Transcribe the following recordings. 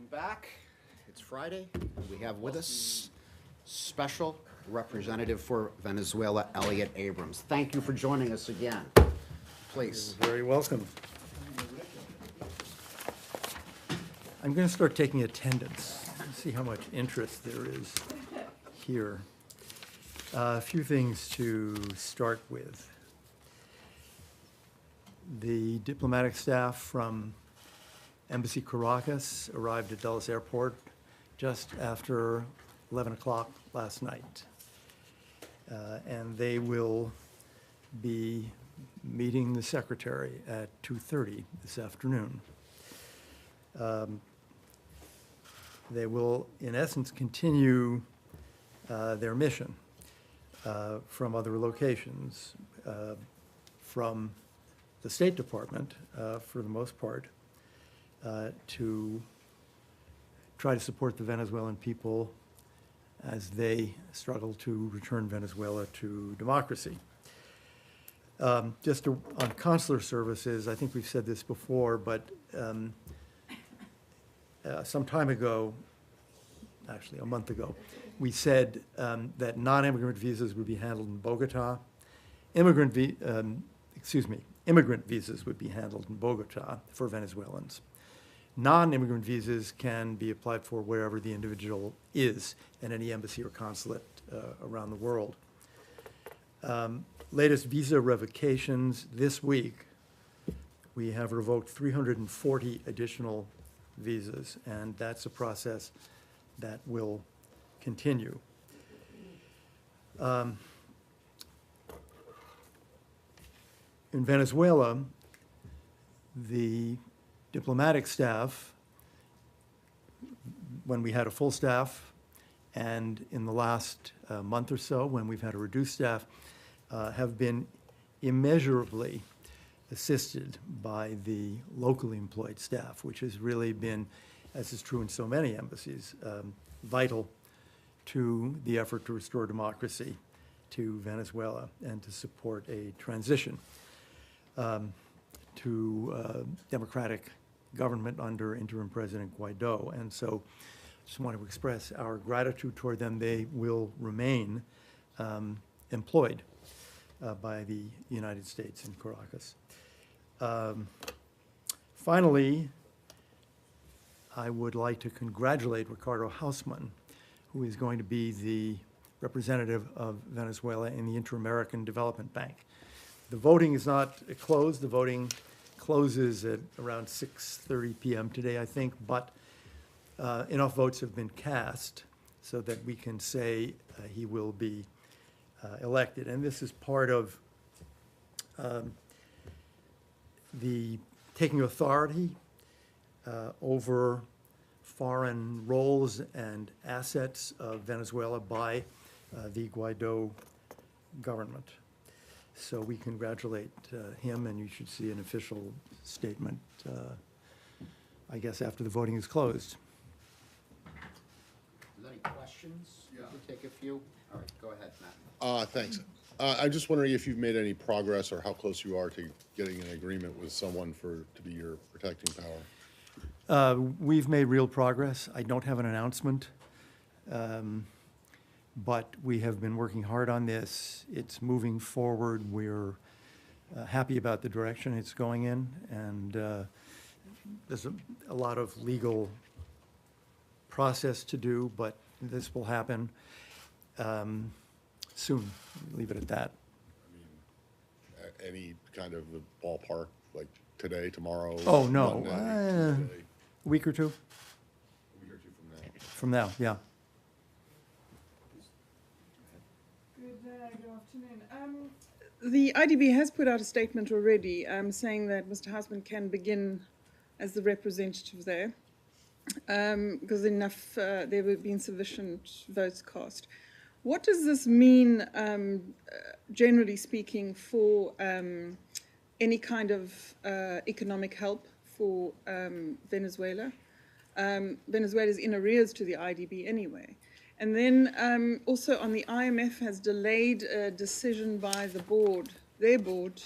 Welcome back. It's Friday. We have with us Special Representative for Venezuela, Elliott Abrams. Thank you for joining us again. Please. You're very welcome. I'm going to start taking attendance, see how much interest there is here. A few things to start with. The diplomatic staff from Embassy Caracas arrived at Dulles Airport just after 11 o'clock last night. And they will be meeting the secretary at 2:30 this afternoon. They will, in essence, continue their mission from other locations, from the State Department, for the most part, to try to support the Venezuelan people as they struggle to return Venezuela to democracy. On consular services, I think we've said this before, but some time ago, actually a month ago, we said that non-immigrant visas would be handled in Bogota. Immigrant visas would be handled in Bogota for Venezuelans. Non-immigrant visas can be applied for wherever the individual is in any embassy or consulate around the world. Latest visa revocations this week, we have revoked 340 additional visas, and that's a process that will continue. In Venezuela, the diplomatic staff, when we had a full staff, and in the last month or so, when we've had a reduced staff, have been immeasurably assisted by the locally employed staff, which has really been, as is true in so many embassies, vital to the effort to restore democracy to Venezuela and to support a transition to democratic government under interim President Guaido. And so I just want to express our gratitude toward them. They will remain employed by the United States in Caracas. Finally, I would like to congratulate Ricardo Hausmann, who is going to be the representative of Venezuela in the Inter-American Development Bank. The voting is not closed. The voting closes at around 6:30 p.m. today, I think, but enough votes have been cast so that we can say he will be elected. And this is part of the taking authority over foreign roles and assets of Venezuela by the Guaido government. So we congratulate him, and you should see an official statement, I guess, after the voting is closed. Is there any questions? Yeah. We can take a few. All right, go ahead, Matt. Thanks. I'm just wondering if you've made any progress or how close you are to getting an agreement with someone to be your protecting power. We've made real progress. I don't have an announcement, but we have been working hard on this. It's moving forward. We're happy about the direction it's going in, and there's a lot of legal process to do, but this will happen soon. Leave it at that. I mean, any kind of ballpark, like today, tomorrow? Oh, no. Monday, A week or two a week or two from now, yeah. Good afternoon. The IDB has put out a statement already saying that Mr. Hausmann can begin as the representative there because there have been sufficient votes cast. What does this mean, generally speaking, for any kind of economic help for Venezuela? Venezuela is in arrears to the IDB anyway. And then also on the IMF has delayed a decision by the board, their board,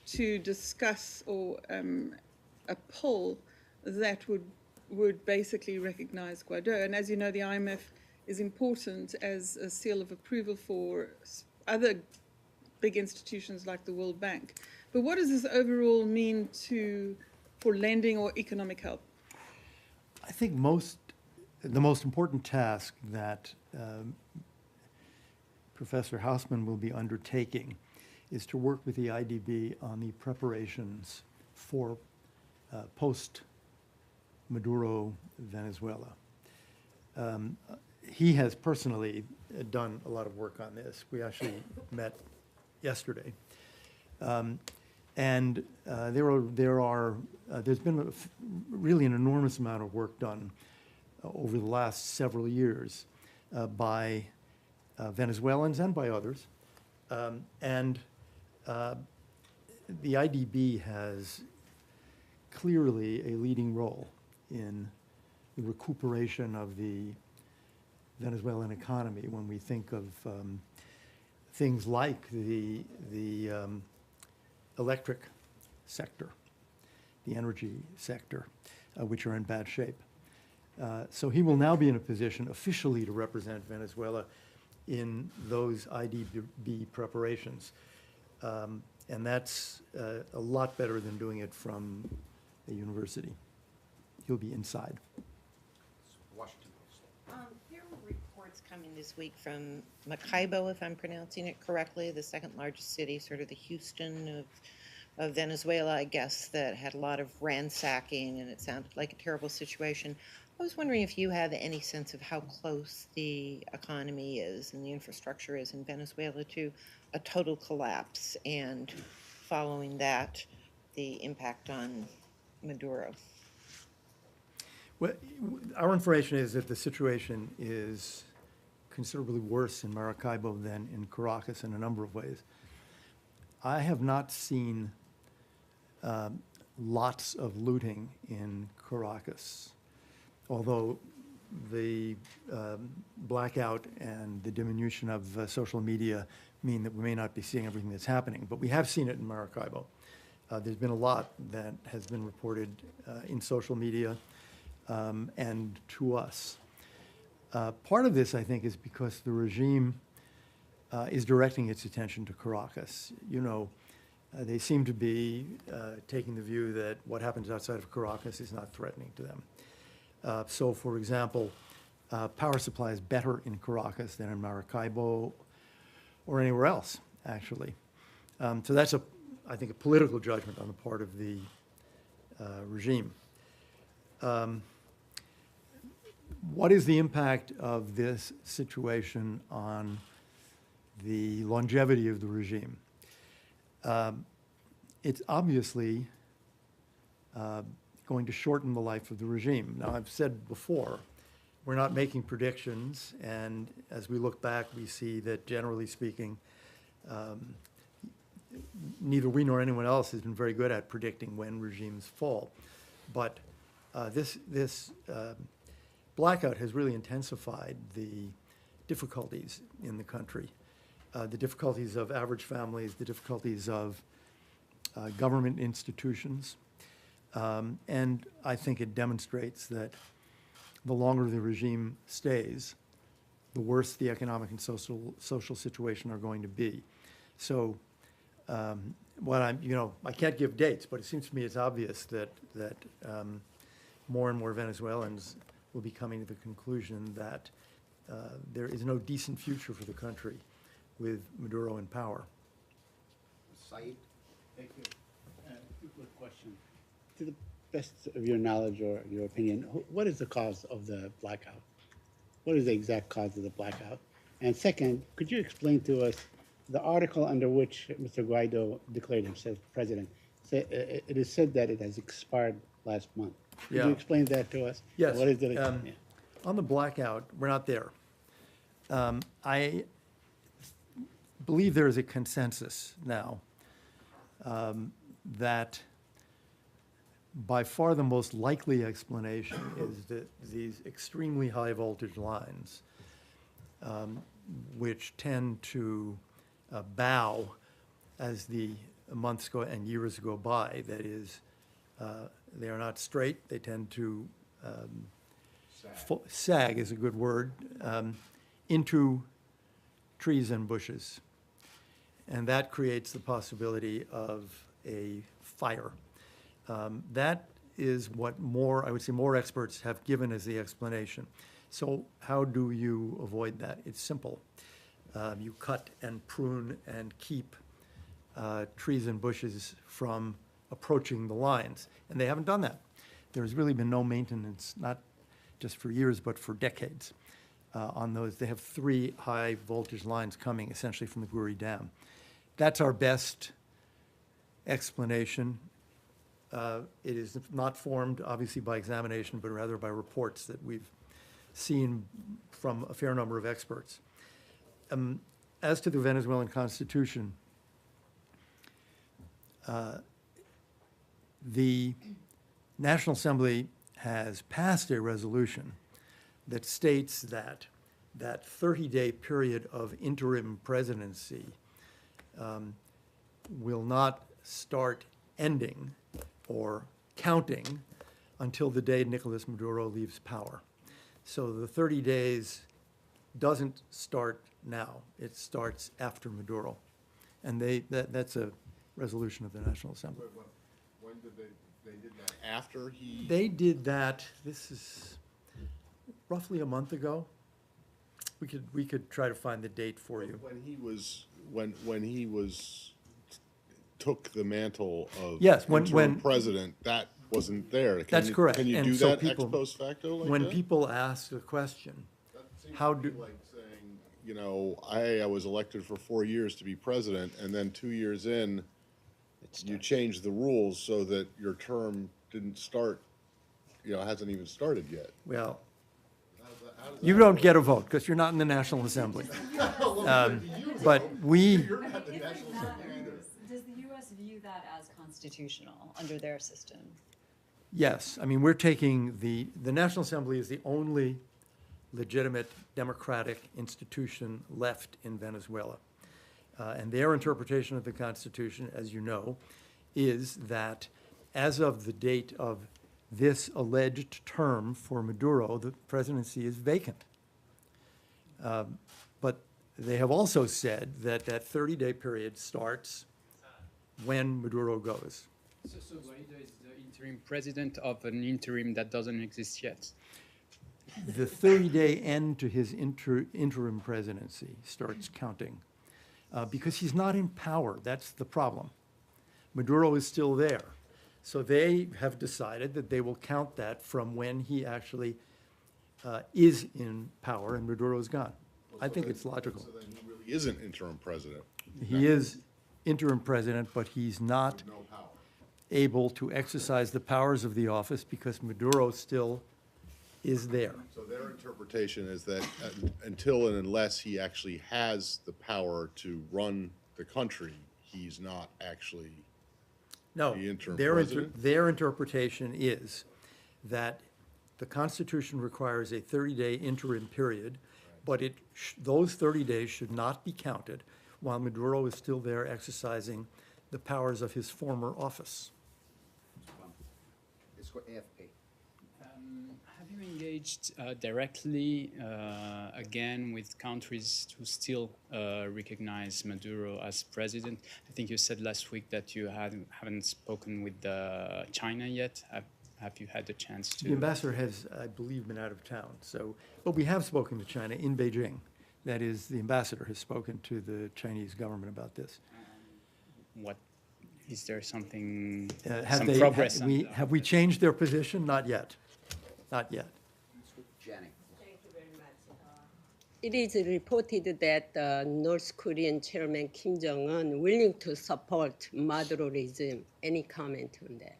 to discuss or a poll that would would basically recognize Guaido. And as you know, the IMF is important as a seal of approval for other big institutions like the World Bank. But what does this overall mean for lending or economic help? I think the most important task that Professor Hausman will be undertaking is to work with the IDB on the preparations for post-Maduro Venezuela. He has personally done a lot of work on this. We actually met yesterday. There's been really an enormous amount of work done over the last several years by Venezuelans and by others. The IDB has clearly a leading role in the recuperation of the Venezuelan economy when we think of things like the electric sector, the energy sector, which are in bad shape. So he will now be in a position officially to represent Venezuela in those IDB preparations. And that's a lot better than doing it from a university. He'll be inside. Washington Post. There were reports coming this week from Maracaibo, if I'm pronouncing it correctly, the second largest city, sort of the Houston of Venezuela, I guess, that had a lot of ransacking, and it sounded like a terrible situation. I was wondering if you have any sense of how close the economy is and the infrastructure is in Venezuela to a total collapse, and following that, the impact on Maduro. Well, our information is that the situation is considerably worse in Maracaibo than in Caracas in a number of ways. I have not seen lots of looting in Caracas, although the blackout and the diminution of social media mean that we may not be seeing everything that's happening, but we have seen it in Maracaibo. There's been a lot that has been reported in social media and to us. Part of this, I think, is because the regime is directing its attention to Caracas. You know, they seem to be taking the view that what happens outside of Caracas is not threatening to them. So, for example, power supply is better in Caracas than in Maracaibo or anywhere else, actually. So that's, I think, a political judgment on the part of the regime. What is the impact of this situation on the longevity of the regime? It's obviously going to shorten the life of the regime. Now, I've said before, we're not making predictions, and as we look back, we see that, generally speaking, neither we nor anyone else has been very good at predicting when regimes fall. But this blackout has really intensified the difficulties in the country, the difficulties of average families, the difficulties of government institutions. And I think it demonstrates that the longer the regime stays, the worse the economic and social situation are going to be. So I can't give dates, but it seems to me it's obvious that more and more Venezuelans will be coming to the conclusion that there is no decent future for the country with Maduro in power. Said? Thank you. Quick question. To the best of your knowledge or your opinion, what is the cause of the blackout? What is the exact cause of the blackout? And second, could you explain to us the article under which Mr. Guaido declared himself president? It is said that it has expired last month. Could Yeah. you explain that to us? Yes. What is it? On the blackout, we're not there. I believe there is a consensus now that by far the most likely explanation is that these extremely high voltage lines, which tend to bow as the months go and years go by, that is, they are not straight, they tend to sag is a good word, into trees and bushes. And that creates the possibility of a fire. That is what I would say more experts have given as the explanation. So how do you avoid that? It's simple. You cut and prune and keep trees and bushes from approaching the lines. And they haven't done that. There's really been no maintenance, not just for years, but for decades on those. They have 3 high voltage lines coming essentially from the Guri Dam. That's our best explanation. It is not formed, obviously, by examination, but rather by reports that we've seen from a fair number of experts. As to the Venezuelan Constitution, the National Assembly has passed a resolution that states that that 30-day period of interim presidency will not start ending or counting until the day Nicolas Maduro leaves power. So the 30 days doesn't start now. It starts after Maduro. And that's a resolution of the National Assembly. When did they did that after he? They did that, this is roughly a month ago. We could try to find the date for you. When he was took the mantle of Yes, interim when president, that wasn't there. That's correct. Can you And do so that people- ex post facto like When that? people ask the question, That seems how to be do- like saying, you know, I was elected for 4 years to be president, and then 2 years in, you changed the rules so that your term didn't start, you know, hasn't even started yet. well, How does you don't get a vote because you're not in the National Assembly. But we, If it matters, does the US view that as constitutional under their system? yes, I mean, we're taking the National Assembly is the only legitimate democratic institution left in Venezuela. And their interpretation of the Constitution, as you know, is that as of the date of this alleged term for Maduro, the presidency is vacant. But they have also said that that 30-day period starts when Maduro goes. So Guaido is the interim president of an interim that doesn't exist yet. The 30-day end to his interim presidency starts counting because he's not in power. That's the problem. Maduro is still there. So they have decided that they will count that from when he actually is in power and Maduro is gone. I think it's logical. So then he really isn't interim president. He is interim president, but he's not No power. able to exercise the powers of the office because Maduro still is there. So their interpretation is that until and unless he actually has the power to run the country, he's not actually No, the interim their president? their interpretation is that the Constitution requires a 30-day interim period, but those 30 days should not be counted while Maduro is still there exercising the powers of his former office. It's for AFP. Have you engaged directly again with countries who still recognize Maduro as president? I think you said last week that you haven't spoken with China yet. Have you had the chance to? The ambassador has, I believe, been out of town, but we have spoken to China in Beijing. That is, the ambassador has spoken to the Chinese government about this. What is there something? Have some they- progress? Have we changed their position? Not yet. Not yet. Jenny. Thank you very much. It is reported that North Korean Chairman Kim Jong-un willing to support Maduro regime. Any comment on that?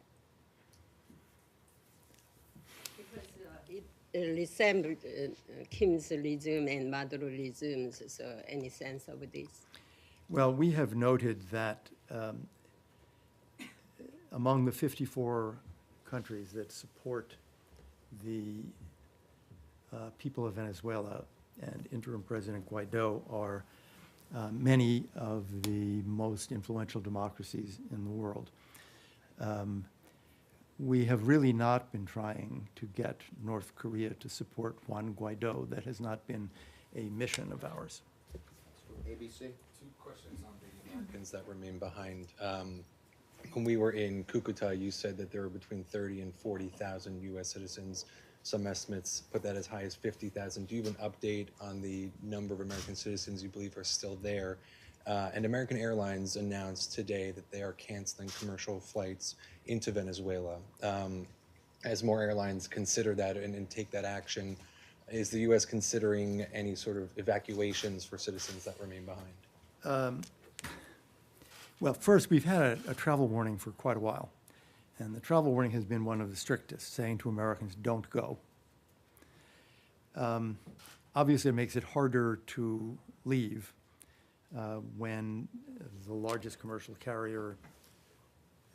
Because it resembles Kim's regime and Maduro regime. So any sense of this? Well, we have noted that among the 54 countries that support the people of Venezuela and interim President Guaido are many of the most influential democracies in the world. we have really not been trying to get North Korea to support Juan Guaido. That has not been a mission of ours. ABC? Two questions on the Americans that remain behind. When we were in Cucuta, you said that there were between 30 and 40,000 U.S. citizens. Some estimates put that as high as 50,000. Do you have an update on the number of American citizens you believe are still there? And American Airlines announced today that they are canceling commercial flights into Venezuela. As more airlines consider that and take that action, is the U.S. considering any sort of evacuations for citizens that remain behind? Well, first, we've had a travel warning for quite a while. And the travel warning has been one of the strictest, saying to Americans, don't go. Obviously, it makes it harder to leave when the largest commercial carrier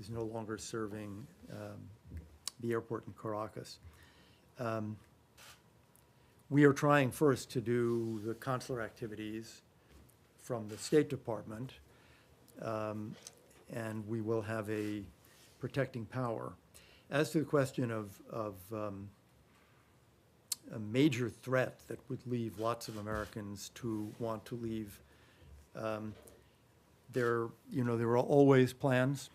is no longer serving the airport in Caracas. We are trying first to do the consular activities from the State Department, and we will have a protecting power. As to the question of a major threat that would leave lots of Americans to want to leave, there are always plans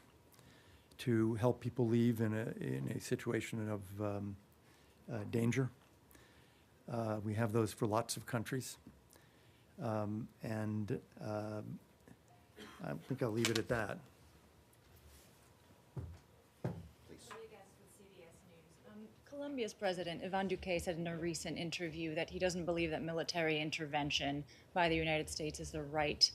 to help people leave in a situation of danger. We have those for lots of countries. And I think I'll leave it at that. Colombia's President Iván Duque said in a recent interview that he doesn't believe that military intervention by the United States is the right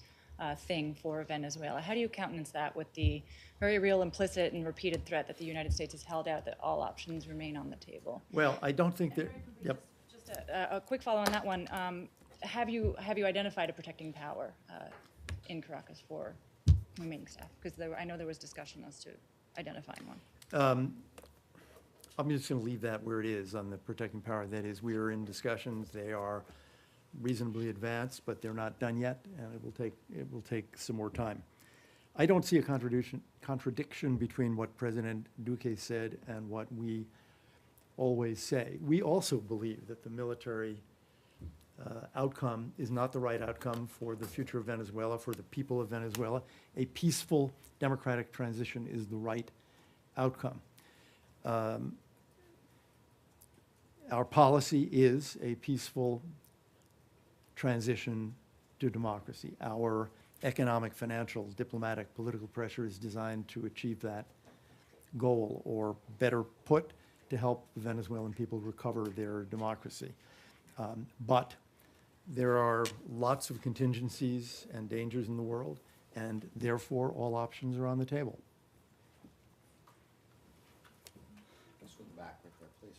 thing for Venezuela. How do you countenance that with the very real implicit and repeated threat that the United States has held out that all options remain on the table? Well, I don't think that, yep. Just a quick follow on that one. Have you identified a protecting power in Caracas for remaining staff? Because I know there was discussion as to identifying one. I'm just going to leave that where it is on the protecting power. That is, we are in discussions. They are reasonably advanced, but they're not done yet, and it will take some more time. I don't see a contradiction between what President Duque said and what we always say. We also believe that the military outcome is not the right outcome for the future of Venezuela, for the people of Venezuela. A peaceful democratic transition is the right outcome. Our policy is a peaceful transition to democracy. Our economic, financial, diplomatic, political pressure is designed to achieve that goal, or better put, to help the Venezuelan people recover their democracy. But there are lots of contingencies and dangers in the world, and therefore all options are on the table. Let's go back right there, please.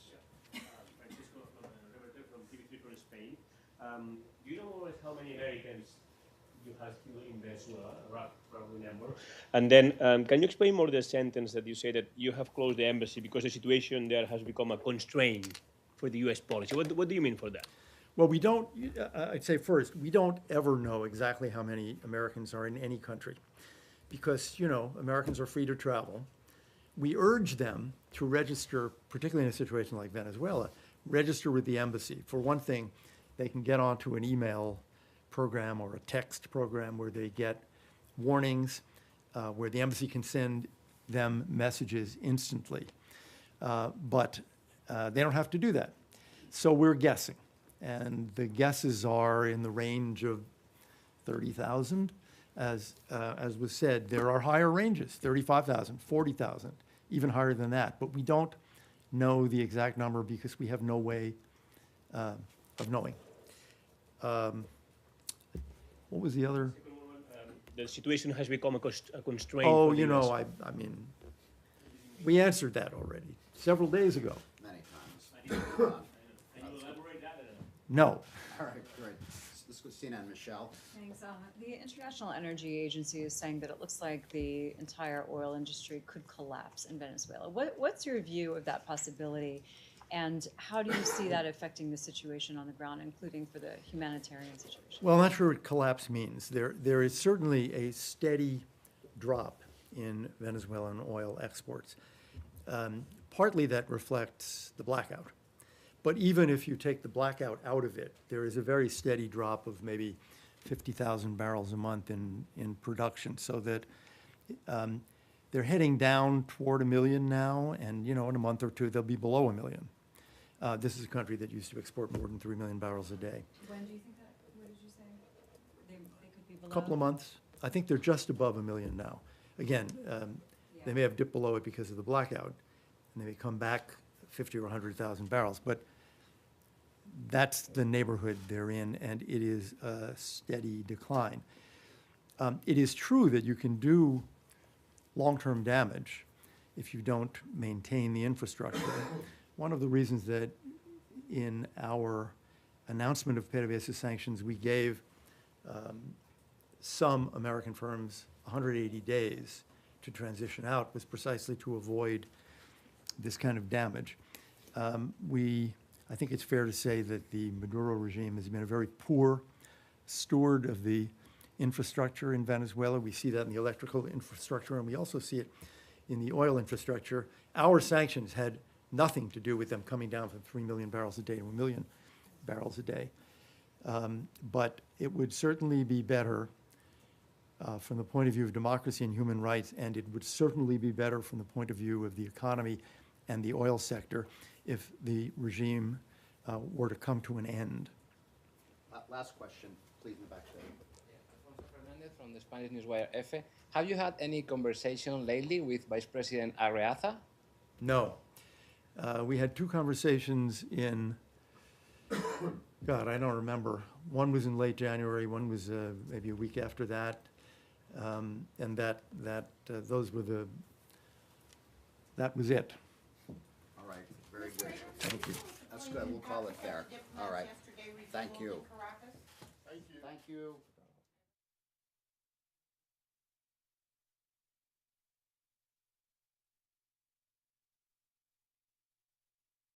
Spain. Do you know more or less how many Americans you have still in Venezuela, roughly number? And then, can you explain more the sentence that you say that you have closed the embassy because the situation there has become a constraint for the U.S. policy? What do you mean for that? Well, we don't, I'd say first, we don't ever know exactly how many Americans are in any country because, Americans are free to travel. We urge them to register, particularly in a situation like Venezuela, register with the embassy. For one thing, they can get onto an email program or a text program where they get warnings, where the embassy can send them messages instantly. But they don't have to do that. So we're guessing. And the guesses are in the range of 30,000. As was said, there are higher ranges, 35,000, 40,000, even higher than that. But we don't know the exact number because we have no way of knowing. What was the other? The situation has become a constraint. Oh, I mean, we answered that already several days ago. Many times. Can you elaborate that? No. All right, great. Let's go see Michelle. Thanks. The International Energy Agency is saying that it looks like the entire oil industry could collapse in Venezuela. What's your view of that possibility, and how do you see that affecting the situation on the ground, including for the humanitarian situation? Well, I'm not sure what collapse means. There is certainly a steady drop in Venezuelan oil exports. partly that reflects the blackout. But even if you take the blackout out of it, there is a very steady drop of maybe 50,000 barrels a month in production, so that they're heading down toward 1 million now, and, you know, in a month or two, they'll be below 1 million. This is a country that used to export more than 3 million barrels a day. When do you think that, what did you say? They could be below? Couple of months. I think they're just above 1 million now. Again, they may have dipped below it because of the blackout, and they may come back 50 or 100,000 barrels, but that's the neighborhood they're in, and it is a steady decline. It is true that you can do long-term damage if you don't maintain the infrastructure. One of the reasons that in our announcement of PDVSA sanctions, we gave some American firms 180 days to transition out was precisely to avoid this kind of damage. I think it's fair to say that the Maduro regime has been a very poor steward of the infrastructure in Venezuela. We see that in the electrical infrastructure, and we also see it in the oil infrastructure. Our sanctions had nothing to do with them coming down from 3 million barrels a day to 1 million barrels a day. But it would certainly be better from the point of view of democracy and human rights, and it would certainly be better from the point of view of the economy and the oil sector if the regime were to come to an end. Last question, please, in the back there. Alfonso Fernandez from the Spanish newswire EFE. Have you had any conversation lately with Vice President Arreaza? No. We had 2 conversations in, God, I don't remember. One was in late January, one was maybe a week after that. And that was it. All right, very good. Thank you. That's good, we'll call it there. All right, thank you. Thank you.